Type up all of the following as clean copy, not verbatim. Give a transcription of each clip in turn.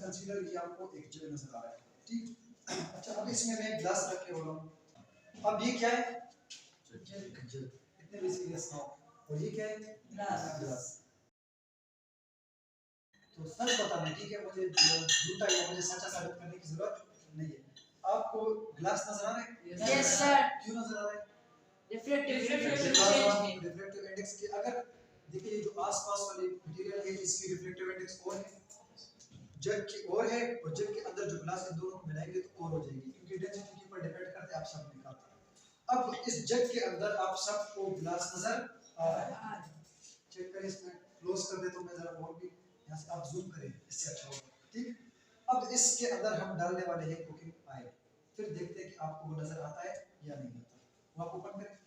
Consider ये आपको एक जेल नजर आ रहा है, ठीक। अच्छा, अब इसमें मैं ग्लास रखे हो रहा हूँ। अब ये क्या है? जग। इतने भी सीरियस ना हो। और ये क्या है? ग्लास। तो सच बताना, ठीक है, मुझे झूठा या मुझे सच्चा साबित करने की जरूरत नहीं है। आपको ग्लास नजर आ रहा है? Yes sir. क्यों नजर आ रहा है? रिफ्लेक्टिव इंडेक्स के अगर देखिए ये जो आसपास वाली मटेरियल है इसकी रिफ्लेक्टिव इंडेक्स और है, जग की और है, और जग के अंदर जो ग्लास है दोनों को मिलाएंगे तो और हो जाएगी, क्योंकि डेंसिटी के ऊपर डिपेंड करते हैं आप सब निकालते हैं। अब इस जग के अंदर आप सबको ग्लास नजर आ रहा है। चेक करें, इसमें क्लोज कर दे तो मैं जरा और भी यहाँ से आप जूम करें, इससे अच्छा होगा, ठीक। अब इसके अंदर हम डालने वाले हैं कुकिंग ऑयल, फिर देखते हैं कि आपको वो नजर आता है या नहीं आता। वो आप ओपन करें।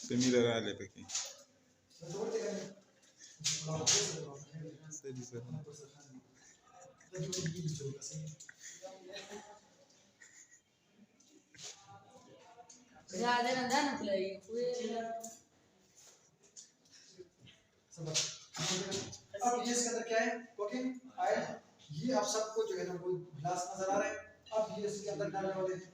Similar ale peki. सही सर। ज्यादा ना प्लाई अब ये इसके अंदर क्या है? Cooking oil. ये आप सबको जो है ना वो ग्लास नजर आ रहा है। अब ये इसके अंदर डालने वाले हैं।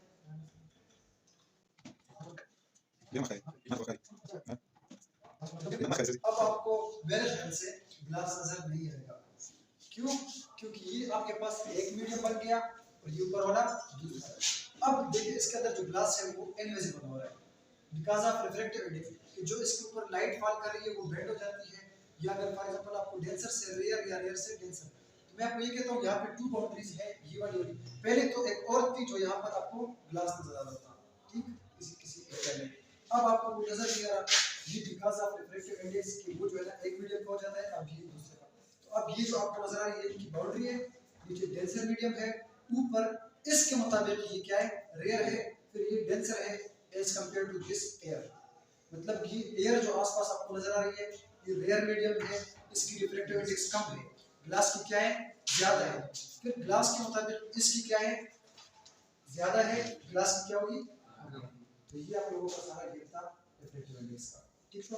अब आपको मेरे ख्याल से ग्लास नजर नहीं आएगा। क्यों? क्योंकि ये आपके पास एक मीडियम बन गया और ये ऊपर वाला दूसरा। अब देखिए इसके अंदर जो ग्लास है वो इनविजिबल हो रहा है बिकॉज ऑफ रिफ्रैक्टिव इंडेक्स, कि जो इसके ऊपर लाइट फॉल कर रही है वो बेंड हो जाती है। या अगर फॉर एग्जांपल आपको डेंसर से रेयर या रेयर से डेंसर, तो मैं आपको ये कहता हूँ यहाँ पे टू बाउंड्रीज है, ये वाली। पहले तो एक और थी जो यहाँ पर आपको ग्लास नजर आ रहा था, ठीक, किसी किसी पहले। अब आपको वो नजर नहीं आ रहा, ये बिकॉज ऑफ रिफ्रैक्टिव इंडेक्स की वो जो है ना एक मीडियम का हो जाता है, अब ये दूसरे का। तो अब ये जो आपको नजर आ रही है इनकी बाउंड्री है, नीचे डेंसर मीडियम है, ऊपर इसके मुताबिक ये क्या है? रेयर है, फिर ये डेंसर है as compare to this air. मतलब ये एयर जो आसपास आपको नजर आ रही है ये रेयर मीडियम है, इसकी रिफ्रैक्टिव इंडेक्स कम है, ग्लास की क्या है? ज्यादा है। फिर ग्लास के मुताबिक इसकी क्या है? ज्यादा है, ग्लास की क्या होगी? तो ये आप लोगों का सारा गेम था रिफ्रैक्टिव इंडेक्स का, ठीक है।